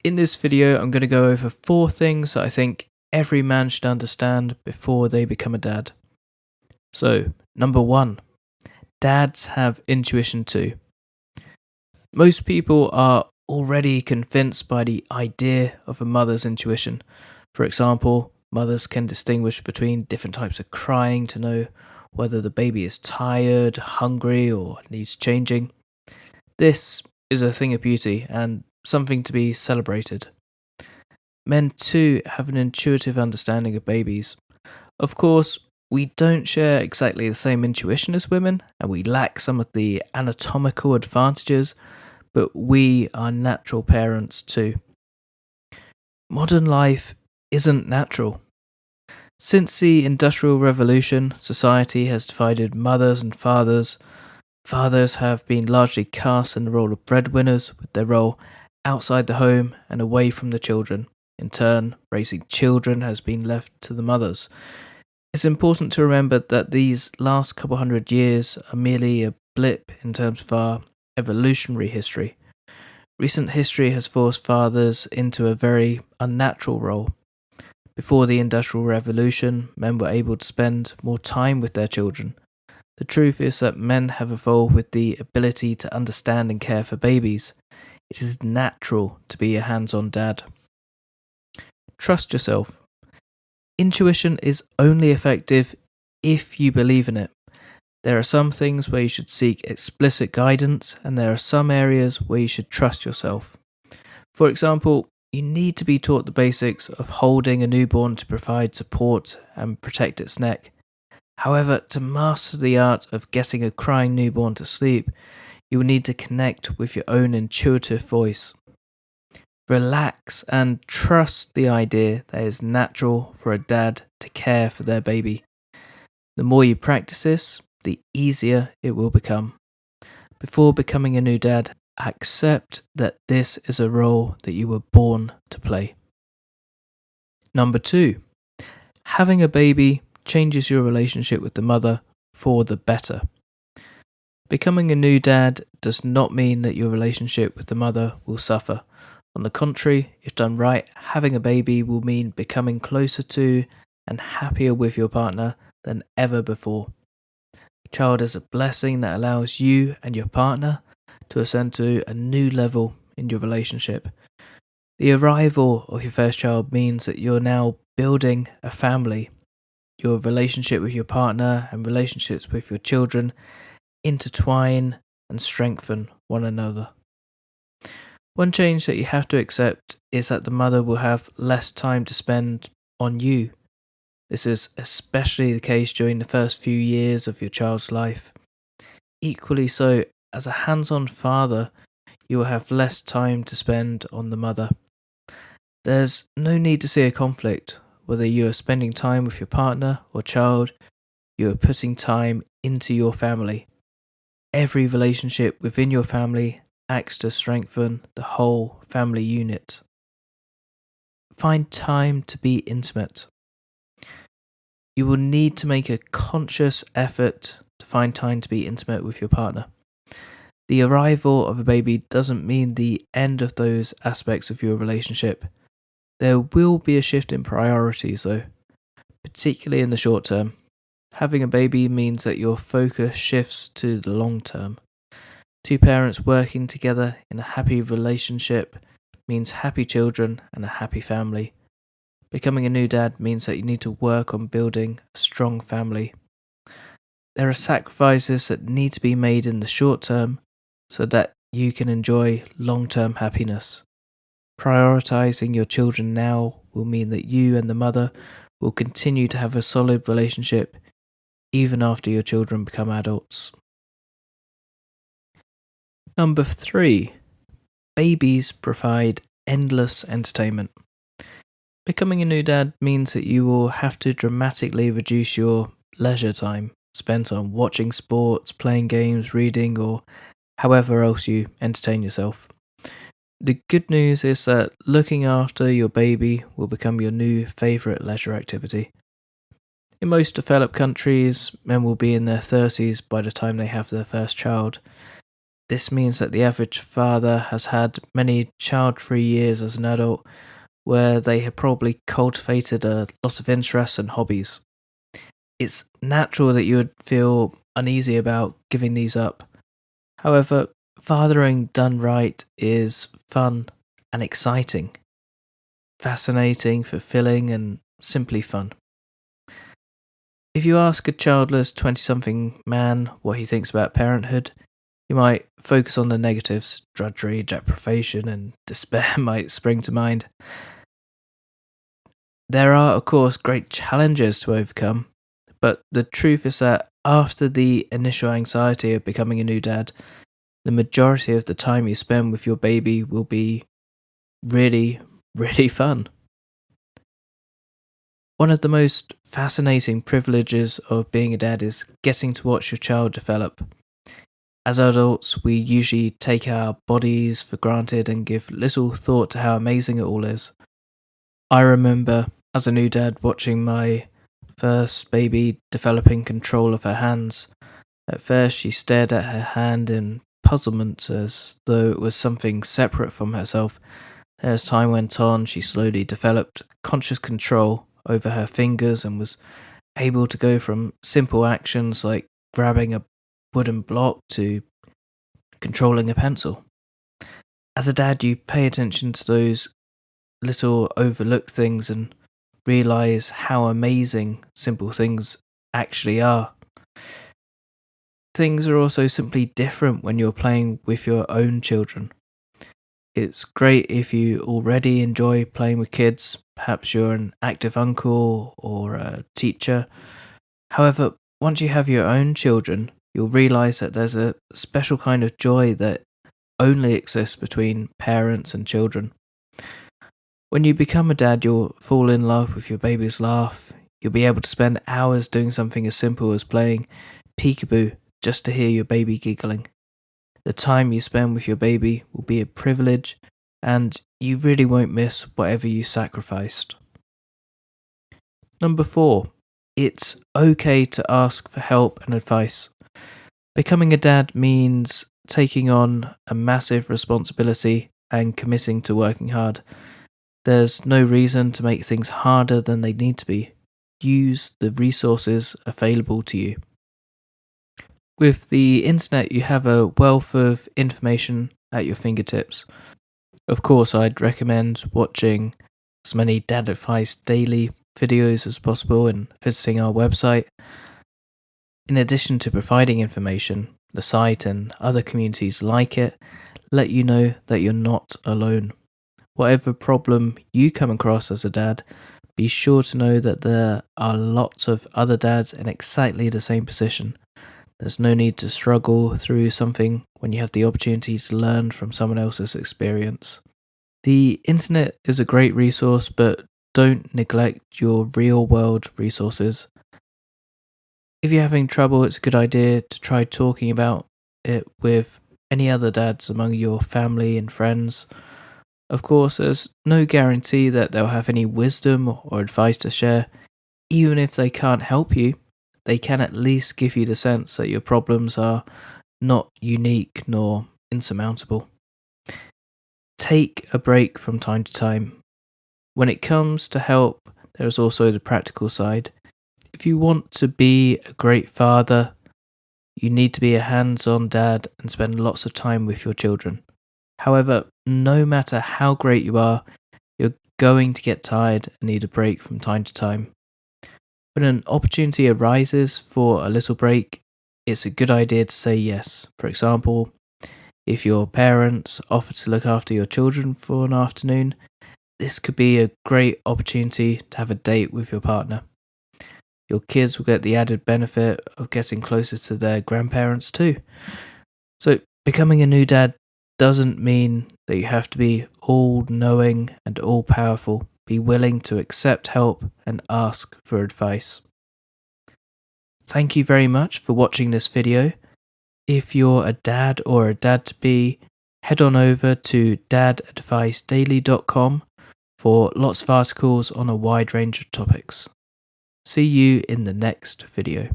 In this video, I'm going to go over 4 things that I think every man should understand before they become a dad. So, number 1, dads have intuition too. Most people are already convinced by the idea of a mother's intuition. For example, mothers can distinguish between different types of crying to know whether the baby is tired, hungry, or needs changing. This is a thing of beauty and something to be celebrated. Men too have an intuitive understanding of babies. Of course, we don't share exactly the same intuition as women, and we lack some of the anatomical advantages, but we are natural parents too. Modern life isn't natural. Since the Industrial Revolution, society has divided mothers and fathers. Fathers have been largely cast in the role of breadwinners, with their role outside the home and away from the children. In turn, raising children has been left to the mothers. It's important to remember that these last couple hundred years are merely a blip in terms of our evolutionary history. Recent history has forced fathers into a very unnatural role. Before the Industrial Revolution, men were able to spend more time with their children. The truth is that men have evolved with the ability to understand and care for babies. It is natural to be a hands-on dad. Trust yourself. Intuition is only effective if you believe in it. There are some things where you should seek explicit guidance, and there are some areas where you should trust yourself. For example, you need to be taught the basics of holding a newborn to provide support and protect its neck. However, to master the art of getting a crying newborn to sleep, you will need to connect with your own intuitive voice. Relax and trust the idea that it is natural for a dad to care for their baby. The more you practice this, the easier it will become. Before becoming a new dad, accept that this is a role that you were born to play. Number 2, having a baby changes your relationship with the mother for the better. Becoming a new dad does not mean that your relationship with the mother will suffer. On the contrary, if done right, having a baby will mean becoming closer to and happier with your partner than ever before. A child is a blessing that allows you and your partner to ascend to a new level in your relationship. The arrival of your first child means that you're now building a family. Your relationship with your partner and relationships with your children intertwine and strengthen one another. One change that you have to accept is that the mother will have less time to spend on you. This is especially the case during the first few years of your child's life. Equally so, as a hands-on father, you will have less time to spend on the mother. There's no need to see a conflict. Whether you are spending time with your partner or child, you are putting time into your family. Every relationship within your family acts to strengthen the whole family unit. Find time to be intimate. You will need to make a conscious effort to find time to be intimate with your partner. The arrival of a baby doesn't mean the end of those aspects of your relationship. There will be a shift in priorities though, particularly in the short term. Having a baby means that your focus shifts to the long term. Two parents working together in a happy relationship means happy children and a happy family. Becoming a new dad means that you need to work on building a strong family. There are sacrifices that need to be made in the short term so that you can enjoy long-term happiness. Prioritizing your children now will mean that you and the mother will continue to have a solid relationship even after your children become adults. Number 3, babies provide endless entertainment. Becoming a new dad means that you will have to dramatically reduce your leisure time spent on watching sports, playing games, reading, or however else you entertain yourself. The good news is that looking after your baby will become your new favourite leisure activity. In most developed countries, men will be in their 30s by the time they have their first child. This means that the average father has had many child-free years as an adult where they have probably cultivated a lot of interests and hobbies. It's natural that you would feel uneasy about giving these up. However, fathering done right is fun and exciting, fascinating, fulfilling, and simply fun. If you ask a childless 20-something man what he thinks about parenthood, he might focus on the negatives. Drudgery, deprivation, and despair might spring to mind. There are, of course, great challenges to overcome, but the truth is that after the initial anxiety of becoming a new dad, the majority of the time you spend with your baby will be really, really fun. One of the most fascinating privileges of being a dad is getting to watch your child develop. As adults, we usually take our bodies for granted and give little thought to how amazing it all is. I remember, as a new dad, watching my first baby developing control of her hands. At first, she stared at her hand in puzzlement as though it was something separate from herself. As time went on, she slowly developed conscious control over her fingers and was able to go from simple actions like grabbing a wooden block to controlling a pencil. As a dad, you pay attention to those little overlooked things and realize how amazing simple things actually are. Things are also simply different when you're playing with your own children. It's great if you already enjoy playing with kids. Perhaps you're an active uncle or a teacher. However, once you have your own children, you'll realize that there's a special kind of joy that only exists between parents and children. When you become a dad, you'll fall in love with your baby's laugh. You'll be able to spend hours doing something as simple as playing peekaboo just to hear your baby giggling. The time you spend with your baby will be a privilege, and you really won't miss whatever you sacrificed. Number 4. It's okay to ask for help and advice. Becoming a dad means taking on a massive responsibility and committing to working hard. There's no reason to make things harder than they need to be. Use the resources available to you. With the internet, you have a wealth of information at your fingertips. Of course, I'd recommend watching as many Dad Advice Daily videos as possible and visiting our website. In addition to providing information, the site and other communities like it let you know that you're not alone. Whatever problem you come across as a dad, be sure to know that there are lots of other dads in exactly the same position. There's no need to struggle through something when you have the opportunity to learn from someone else's experience. The internet is a great resource, but don't neglect your real world resources. If you're having trouble, it's a good idea to try talking about it with any other dads among your family and friends. Of course, there's no guarantee that they'll have any wisdom or advice to share. Even if they can't help you, they can at least give you the sense that your problems are not unique nor insurmountable. Take a break from time to time. When it comes to help, there is also the practical side. If you want to be a great father, you need to be a hands-on dad and spend lots of time with your children. However, no matter how great you are, you're going to get tired and need a break from time to time. When an opportunity arises for a little break, it's a good idea to say yes. For example, if your parents offer to look after your children for an afternoon, this could be a great opportunity to have a date with your partner. Your kids will get the added benefit of getting closer to their grandparents too. So, becoming a new dad doesn't mean that you have to be all-knowing and all-powerful. Be willing to accept help and ask for advice. Thank you very much for watching this video. If you're a dad or a dad-to-be, head on over to dadadvicedaily.com for lots of articles on a wide range of topics. See you in the next video.